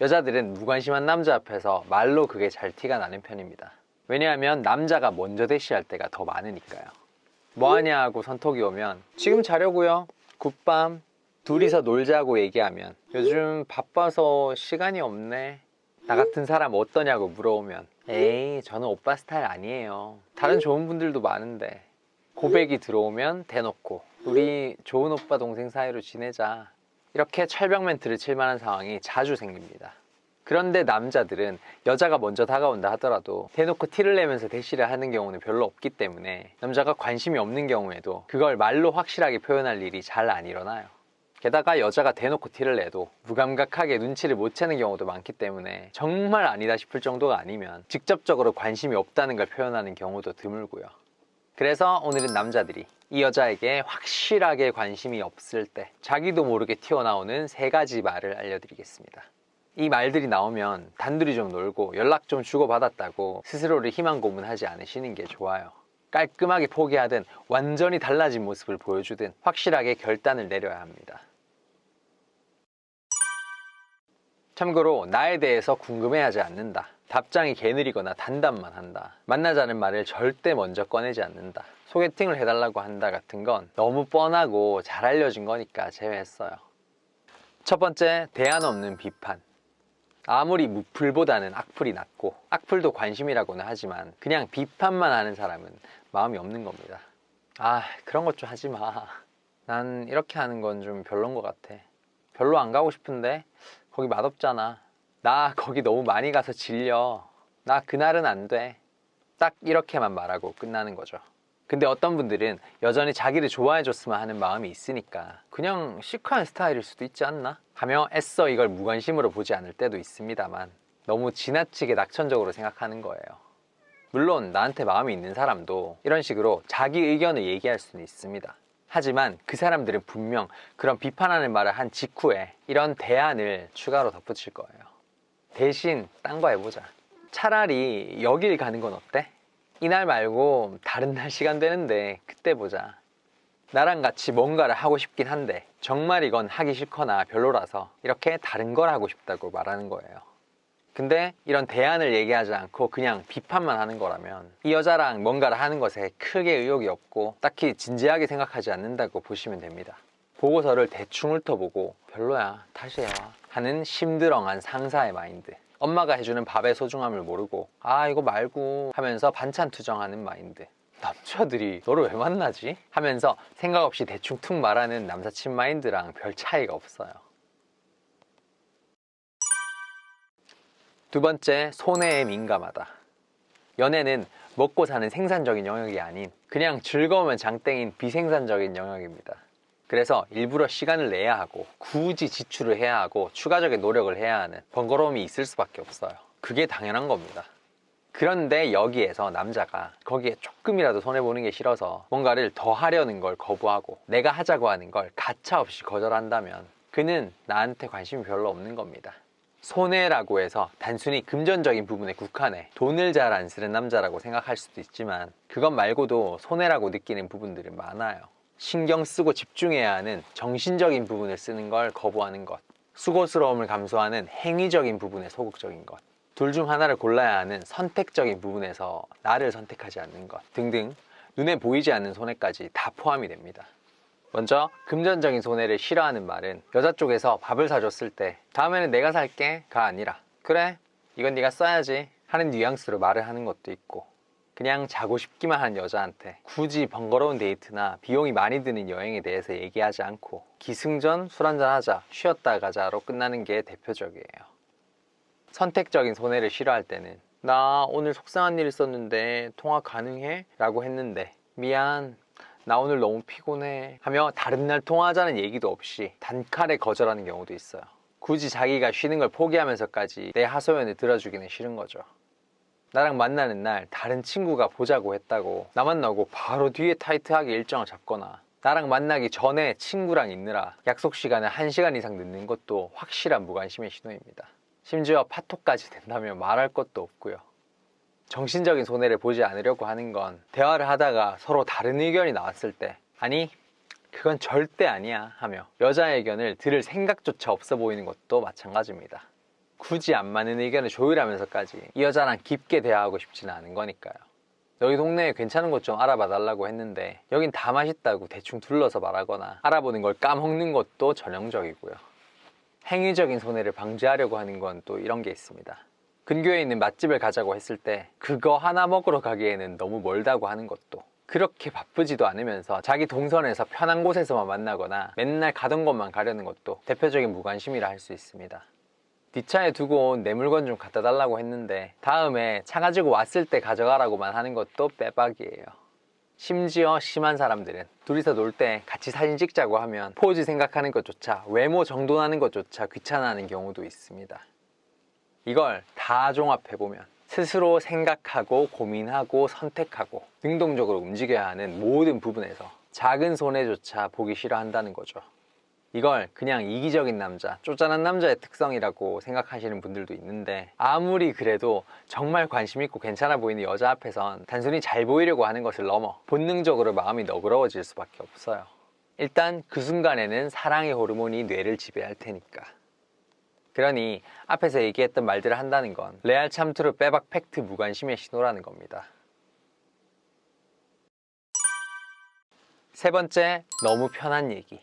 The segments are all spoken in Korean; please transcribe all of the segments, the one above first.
여자들은 무관심한 남자 앞에서 말로 그게 잘 티가 나는 편입니다. 왜냐하면 남자가 먼저 대시할 때가 더 많으니까요. 뭐하냐 하고 선톡이 오면 지금 자려고요, 굿밤. 둘이서 놀자고 얘기하면 요즘 바빠서 시간이 없네. 나 같은 사람 어떠냐고 물어오면 에이, 저는 오빠 스타일 아니에요, 다른 좋은 분들도 많은데. 고백이 들어오면 대놓고 우리 좋은 오빠 동생 사이로 지내자. 이렇게 철벽 멘트를 칠 만한 상황이 자주 생깁니다. 그런데 남자들은 여자가 먼저 다가온다 하더라도 대놓고 티를 내면서 대시를 하는 경우는 별로 없기 때문에 남자가 관심이 없는 경우에도 그걸 말로 확실하게 표현할 일이 잘 안 일어나요. 게다가 여자가 대놓고 티를 내도 무감각하게 눈치를 못 채는 경우도 많기 때문에 정말 아니다 싶을 정도가 아니면 직접적으로 관심이 없다는 걸 표현하는 경우도 드물고요. 그래서 오늘은 남자들이 이 여자에게 확실하게 관심이 없을 때 자기도 모르게 튀어나오는 3가지 말을 알려드리겠습니다. 이 말들이 나오면 단둘이 좀 놀고 연락 좀 주고받았다고 스스로를 희망 고문하지 않으시는 게 좋아요. 깔끔하게 포기하든 완전히 달라진 모습을 보여주든 확실하게 결단을 내려야 합니다. 참고로 나에 대해서 궁금해하지 않는다, 답장이 게으르거나 단답만 한다, 만나자는 말을 절대 먼저 꺼내지 않는다, 소개팅을 해달라고 한다 같은 건 너무 뻔하고 잘 알려진 거니까 제외했어요. 첫 번째, 대안 없는 비판. 아무리 무풀보다는 악플이 낫고, 악플도 관심이라고는 하지만 그냥 비판만 하는 사람은 마음이 없는 겁니다. 아, 그런 것 좀 하지 마. 난 이렇게 하는 건 좀 별론 것 같아. 별로 안 가고 싶은데 거기 맛없잖아. 나 거기 너무 많이 가서 질려. 나 그날은 안 돼. 딱 이렇게만 말하고 끝나는 거죠. 근데 어떤 분들은 여전히 자기를 좋아해줬으면 하는 마음이 있으니까 그냥 시크한 스타일일 수도 있지 않나? 하며 애써 이걸 무관심으로 보지 않을 때도 있습니다만 너무 지나치게 낙천적으로 생각하는 거예요. 물론 나한테 마음이 있는 사람도 이런 식으로 자기 의견을 얘기할 수는 있습니다. 하지만 그 사람들은 분명 그런 비판하는 말을 한 직후에 이런 대안을 추가로 덧붙일 거예요. 대신 딴 거 해보자. 차라리 여길 가는 건 어때? 이날 말고 다른 날 시간 되는데 그때 보자. 나랑 같이 뭔가를 하고 싶긴 한데 정말 이건 하기 싫거나 별로라서 이렇게 다른 걸 하고 싶다고 말하는 거예요. 근데 이런 대안을 얘기하지 않고 그냥 비판만 하는 거라면 이 여자랑 뭔가를 하는 것에 크게 의욕이 없고 딱히 진지하게 생각하지 않는다고 보시면 됩니다. 보고서를 대충 훑어보고 별로야, 다시 해와 하는 심드렁한 상사의 마인드. 엄마가 해주는 밥의 소중함을 모르고 아 이거 말고 하면서 반찬 투정하는 마인드. 남자들이 너를 왜 만나지? 하면서 생각 없이 대충 툭 말하는 남사친 마인드랑 별 차이가 없어요. 두 번째, 손해에 민감하다. 연애는 먹고 사는 생산적인 영역이 아닌 그냥 즐거우면 장땡인 비생산적인 영역입니다. 그래서 일부러 시간을 내야 하고 굳이 지출을 해야 하고 추가적인 노력을 해야 하는 번거로움이 있을 수밖에 없어요. 그게 당연한 겁니다. 그런데 여기에서 남자가 거기에 조금이라도 손해보는 게 싫어서 뭔가를 더 하려는 걸 거부하고 내가 하자고 하는 걸 가차없이 거절한다면 그는 나한테 관심이 별로 없는 겁니다. 손해라고 해서 단순히 금전적인 부분에 국한해 돈을 잘 안 쓰는 남자라고 생각할 수도 있지만 그것 말고도 손해라고 느끼는 부분들은 많아요. 신경 쓰고 집중해야 하는 정신적인 부분을 쓰는 걸 거부하는 것, 수고스러움을 감수하는 행위적인 부분에 소극적인 것, 둘 중 하나를 골라야 하는 선택적인 부분에서 나를 선택하지 않는 것 등등 눈에 보이지 않는 손해까지 다 포함이 됩니다. 먼저 금전적인 손해를 싫어하는 말은 여자 쪽에서 밥을 사줬을 때 다음에는 내가 살게 가 아니라 그래 이건 네가 써야지 하는 뉘앙스로 말을 하는 것도 있고, 그냥 자고 싶기만 한 여자한테 굳이 번거로운 데이트나 비용이 많이 드는 여행에 대해서 얘기하지 않고 기승전 술 한잔 하자 쉬었다 가자로 끝나는 게 대표적이에요. 선택적인 손해를 싫어할 때는 나 오늘 속상한 일 있었는데 통화 가능해? 라고 했는데 미안 나 오늘 너무 피곤해 하며 다른 날 통화하자는 얘기도 없이 단칼에 거절하는 경우도 있어요. 굳이 자기가 쉬는 걸 포기하면서까지 내 하소연을 들어주기는 싫은 거죠. 나랑 만나는 날 다른 친구가 보자고 했다고 나 만나고 바로 뒤에 타이트하게 일정을 잡거나 나랑 만나기 전에 친구랑 있느라 약속 시간을 1시간 이상 늦는 것도 확실한 무관심의 신호입니다. 심지어 파토까지 된다면 말할 것도 없고요. 정신적인 손해를 보지 않으려고 하는 건 대화를 하다가 서로 다른 의견이 나왔을 때 아니 그건 절대 아니야 하며 여자의 의견을 들을 생각조차 없어 보이는 것도 마찬가지입니다. 굳이 안 맞는 의견을 조율하면서까지 이 여자랑 깊게 대화하고 싶지는 않은 거니까요. 여기 동네에 괜찮은 곳 좀 알아봐 달라고 했는데 여긴 다 맛있다고 대충 둘러서 말하거나 알아보는 걸 까먹는 것도 전형적이고요. 행위적인 손해를 방지하려고 하는 건 또 이런 게 있습니다. 근교에 있는 맛집을 가자고 했을 때 그거 하나 먹으러 가기에는 너무 멀다고 하는 것도, 그렇게 바쁘지도 않으면서 자기 동선에서 편한 곳에서만 만나거나 맨날 가던 곳만 가려는 것도 대표적인 무관심이라 할 수 있습니다. 뒷차에 두고 온 내 물건 좀 갖다 달라고 했는데 다음에 차 가지고 왔을 때 가져가라고만 하는 것도 빼박이에요. 심지어 심한 사람들은 둘이서 놀 때 같이 사진 찍자고 하면 포즈 생각하는 것조차, 외모 정돈하는 것조차 귀찮아하는 경우도 있습니다. 이걸 다 종합해보면 스스로 생각하고 고민하고 선택하고 능동적으로 움직여야 하는 모든 부분에서 작은 손해조차 보기 싫어한다는 거죠. 이걸 그냥 이기적인 남자, 쪼잔한 남자의 특성이라고 생각하시는 분들도 있는데, 아무리 그래도 정말 관심 있고 괜찮아 보이는 여자 앞에선 단순히 잘 보이려고 하는 것을 넘어 본능적으로 마음이 너그러워질 수밖에 없어요. 일단 그 순간에는 사랑의 호르몬이 뇌를 지배할 테니까. 그러니 앞에서 얘기했던 말들을 한다는 건 레알 참트루 빼박 팩트 무관심의 신호라는 겁니다. 세 번째, 너무 편한 얘기.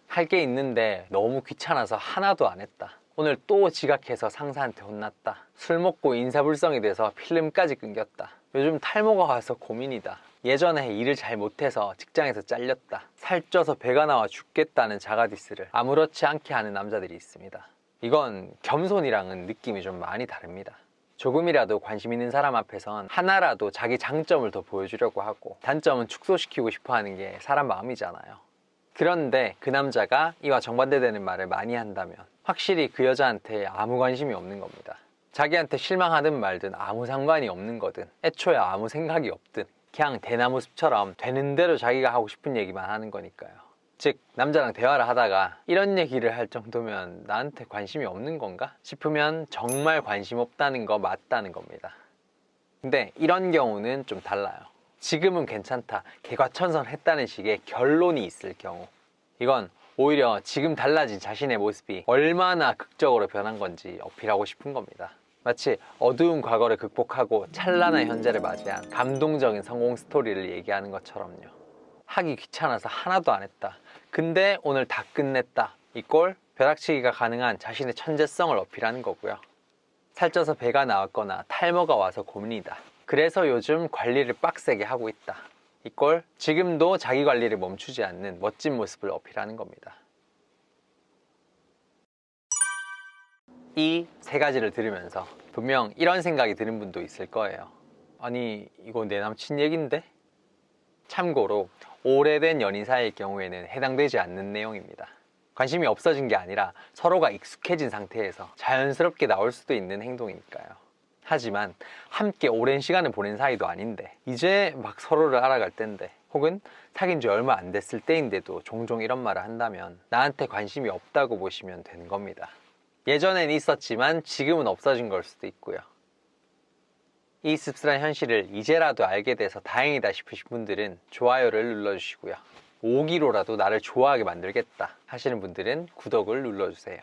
할 게 있는데 너무 귀찮아서 하나도 안 했다. 오늘 또 지각해서 상사한테 혼났다. 술 먹고 인사불성이 돼서 필름까지 끊겼다. 요즘 탈모가 와서 고민이다. 예전에 일을 잘 못해서 직장에서 잘렸다. 살쪄서 배가 나와 죽겠다는 자가디스를 아무렇지 않게 하는 남자들이 있습니다. 이건 겸손이랑은 느낌이 좀 많이 다릅니다. 조금이라도 관심 있는 사람 앞에선 하나라도 자기 장점을 더 보여주려고 하고 단점은 축소시키고 싶어 하는 게 사람 마음이잖아요. 그런데 그 남자가 이와 정반대되는 말을 많이 한다면 확실히 그 여자한테 아무 관심이 없는 겁니다. 자기한테 실망하든 말든 아무 상관이 없는 거든 애초에 아무 생각이 없든 그냥 대나무 숲처럼 되는 대로 자기가 하고 싶은 얘기만 하는 거니까요. 즉, 남자랑 대화를 하다가 이런 얘기를 할 정도면 나한테 관심이 없는 건가 싶으면 정말 관심 없다는 거 맞다는 겁니다. 근데 이런 경우는 좀 달라요. 지금은 괜찮다, 개과천선했다는 식의 결론이 있을 경우, 이건 오히려 지금 달라진 자신의 모습이 얼마나 극적으로 변한 건지 어필하고 싶은 겁니다. 마치 어두운 과거를 극복하고 찬란한 현재를 맞이한 감동적인 성공 스토리를 얘기하는 것처럼요. 하기 귀찮아서 하나도 안 했다, 근데 오늘 다 끝냈다, 이 꼴 벼락치기가 가능한 자신의 천재성을 어필하는 거고요. 살쪄서 배가 나왔거나 탈모가 와서 고민이다, 그래서 요즘 관리를 빡세게 하고 있다, 이 꼴 지금도 자기 관리를 멈추지 않는 멋진 모습을 어필하는 겁니다. 이 세 가지를 들으면서 분명 이런 생각이 드는 분도 있을 거예요. 아니, 이거 내 남친 얘긴데? 참고로 오래된 연인 사이일 경우에는 해당되지 않는 내용입니다. 관심이 없어진 게 아니라 서로가 익숙해진 상태에서 자연스럽게 나올 수도 있는 행동이니까요. 하지만 함께 오랜 시간을 보낸 사이도 아닌데 이제 막 서로를 알아갈 때인데, 혹은 사귄 지 얼마 안 됐을 때인데도 종종 이런 말을 한다면 나한테 관심이 없다고 보시면 되는 겁니다. 예전엔 있었지만 지금은 없어진 걸 수도 있고요. 이 씁쓸한 현실을 이제라도 알게 돼서 다행이다 싶으신 분들은 좋아요를 눌러주시고요. 5기로라도 나를 좋아하게 만들겠다 하시는 분들은 구독을 눌러주세요.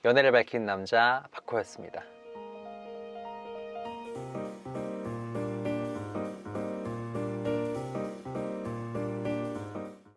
연애를 밝히는 남자 박호였습니다.